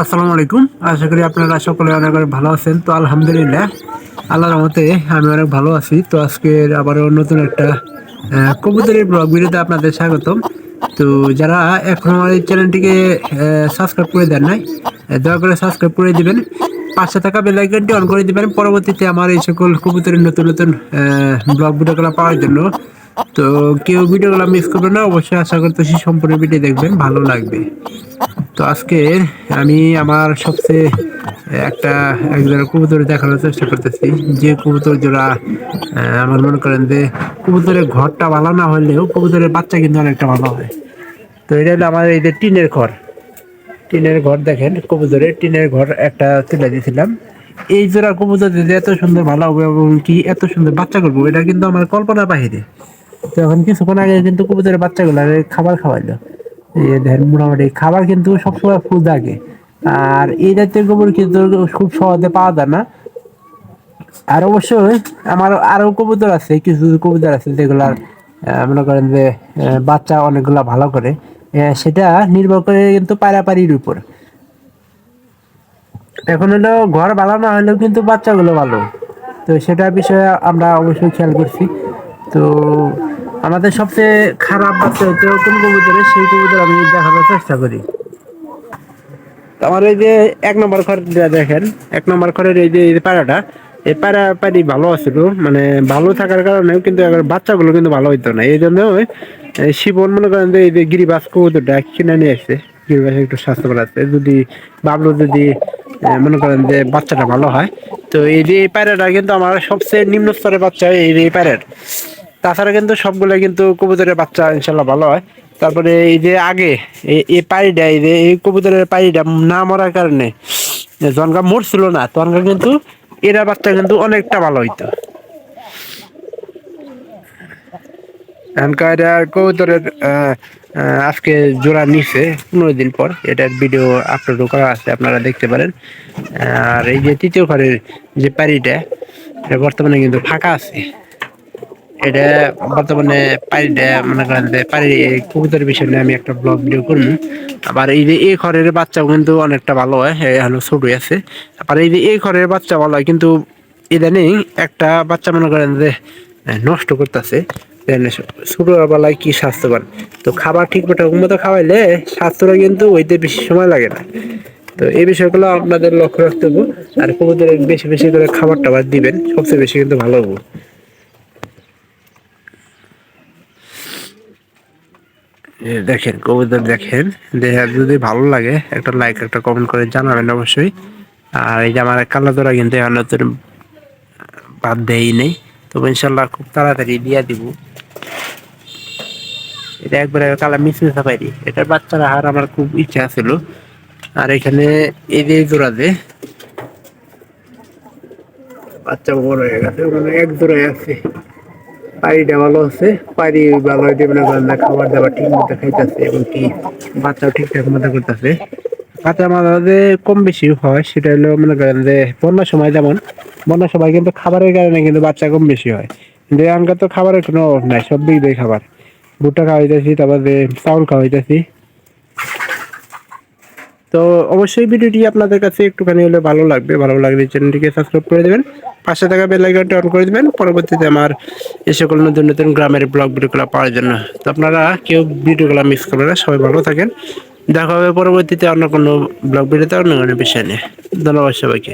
আসসালামু আলাইকুম। আশা করি আপনারা সকলে অনেক অনেক ভালো আছেন। তো আলহামদুলিল্লাহ আল্লাহর রহমতে আমি অনেক ভালো আছি। তো আজকের আবারও নতুন একটা কবুতরের ব্লগ ভিডিওতে আপনাদের স্বাগতম। তো যারা এখনো আমার এই চ্যানেলটিকে সাবস্ক্রাইব করে দেন নাই, দয়া করে সাবস্ক্রাইব করে দিবেন। পাশে থাকা বেল আইকনটি অন করে দিবেন পরবর্তীতে আমার এই সকল কবুতরের নতুন নতুন ব্লগ ভিডিওগুলো পাওয়ার জন্য। তো কেউ ভিডিওগুলো মিস করবে না, অবশ্যই আশা করতেছি সম্পূর্ণ ভিডিও দেখবেন, ভালো লাগবে। তো আজকে আমি আমার সবচেয়ে একটা একজোড়া কবুতর দেখানোর চেষ্টা করতেছি, যে কবুতর জোড়া আমার মনে করেন যে কবুতরের ঘরটা ভালো না হলেও কবুতরের বাচ্চা কিন্তু অনেকটা ভালো হয়। তো এটা হলো আমার এই যে টিনের ঘর। টিনের ঘর দেখেন, কবুতরের টিনের ঘর একটা তুলে দিয়েছিলাম। এই জোড়া কবুতর যদি এত সুন্দর ভালো হবে এবং কি এত সুন্দর বাচ্চা করবো, এটা কিন্তু আমার কল্পনার বাহিরে। তো এখন কিছুক্ষণ আগে কিন্তু কবুতরের বাচ্চাগুলো খাবার খাওয়াইলো। এই দেখেন মোটামুটি খাবার কিন্তু সবসময় ফুল থাকে। আর এই জাতীয় গোবর কিন্তু খুব সহজে পাওয়া যায় না। আর অবশ্যই আমার আরো কবুতর আছে, কিছু কবুতর আছে যেগুলার মনে করেন যে বাচ্চা অনেকগুলা ভালো করে। সেটা নির্ভর করে কিন্তু পায়রাপাড়ির উপর। এখন হলো ঘর ভালো না হলেও কিন্তু বাচ্চাগুলো ভালো। তো সেটার বিষয়ে আমরা অবশ্যই খেয়াল করছি। তো আমাদের সবচেয়ে খারাপ বাচ্চা হচ্ছে কোন কবুতরের, সেই কবুতর আমি দেখানোর চেষ্টা করি। আমার এই যে 1 নম্বর ঘরটা দেখেন, 1 নম্বর ঘরের এই যে পায়রাটা, এই পায়রাপাড়ি ভালো আছিল, মানে ভালো থাকার কারণেও কিন্তু বাচ্চাগুলো কিন্তু ভালো হইতো না। এই জন্য শিবন মনে করেন যে এই যে গিরিবাস কবুতরটা কিনে নিয়ে আসছে। গিরিবাস একটু স্বাস্থ্যবান আছে, যদি বাবলু যদি মনে করেন যে বাচ্চাটা ভালো হয়। তো এই যে এই পায়রাটা কিন্তু আমার সবচেয়ে নিম্ন স্তরের বাচ্চা, এই যে এই পায়রার। তাছাড়া কিন্তু সবগুলো কিন্তু কবুতরের বাচ্চা ইনশাল্লাহ ভালো হয়। তারপরে এই যে আগে এই পাড়িটা, এই যে এই কবুতরের পাড়িটা না মরার কারণে জনকা মরছিল না, তখনকার কিন্তু এরা বাচ্চা কিন্তু অনেকটা ভালো হইতো। এখনকার কবুতরের আজকে জোড়া নিছে 15 দিন পর, এটার ভিডিও আপলোড করা আছে, আপনারা দেখতে পারেন। আর এই যে তৃতীয় ঘরের যে পাড়িটা, এটা বর্তমানে কিন্তু ফাঁকা আছে। এটা বর্তমানে পাড়িটা মনে করেন যে পাড়ি কবুতরের বিষয় নিয়ে আমি একটা ব্লগ ভিডিও করবো। আবার এই যে এই ঘরের বাচ্চাও কিন্তু অনেকটা ভালো হয়, এখনো ছোটই আছে। আবার এই যে এই ঘরের বাচ্চা ভালো হয়, কিন্তু ইদানিং একটা বাচ্চা মনে করেন যে নষ্ট করতেছে। ছোটবেলায় কি স্বাস্থ্যবান, তো খাবার ঠিক মতো খাওয়াইলে স্বাস্থ্যটা কিন্তু হইতে বেশি সময় লাগে না। তো এই বিষয়গুলো আপনাদের লক্ষ্য রাখতে হবে। আর কবুতরের বেশি বেশি করে খাবার টাবার দিবেন, সবচেয়ে বেশি কিন্তু ভালো হবে। দেখেন কবুতর দেখেন, দেখে যদি ভালো লাগে একটা লাইক একটা কমেন্ট করে জানাবেন অবশ্যই। আর এই যে আমার কালো দোরা কিন্তু এখন নতুন বাদ দেই নেই, তবে ইনশাল্লাহ খুব তাড়াতাড়ি দিয়া দিব। এটা একবারে কালা মিসমিসা পাইরি, এটার বাচ্চার আহার আমার খুব ইচ্ছা ছিল। আর এখানে এই যে জোড়াতে বাচ্চা বড় হয়ে গেছে, মানে এক জোড়ায় আছে। পাড়িটা ভালো আছে, পাড়ি ভালো হইতে মনে করেন না, খাবার দাবার ঠিক মতো খাইতেছে এবং কি বাচ্চাও ঠিকঠাক মতো করতেছে। কাঁচা মাঝে কম বেশি হয়, সেটা হলো মনে করেন যে বন্যার সময়, যেমন বন্যার সময় কিন্তু খাবারের কারণে কিন্তু বাচ্চা কম বেশি হয়। কিন্তু এখনকার তো খাবারের কোনো অভাব নাই, সব দিক দিয়ে খাবার। ভুট্টা খাওয়াইতেছি, তারপরে চাউল খাওয়াইতেছি। তো অবশ্যই ভিডিওটি আপনাদের কাছে একটুখানি হলে ভালো লাগবে, ভালো লাগলে চ্যানেলটিকে সাবস্ক্রাইব করে দেবেন, পাশে থাকা বেল আইকনটি অন করে দেবেন পরবর্তীতে আমার এই সকল নতুন নতুন গ্রামের ব্লগ ভিডিওগুলো পাওয়ার জন্য। তো আপনারা কেউ ভিডিওগুলো মিস করবেন না, সবাই ভালো থাকেন। দেখা হবে পরবর্তীতে অন্য কোনো ব্লগ ভিডিওতে অন্য কোনো বিষয় নিয়ে। ধন্যবাদ সবাইকে।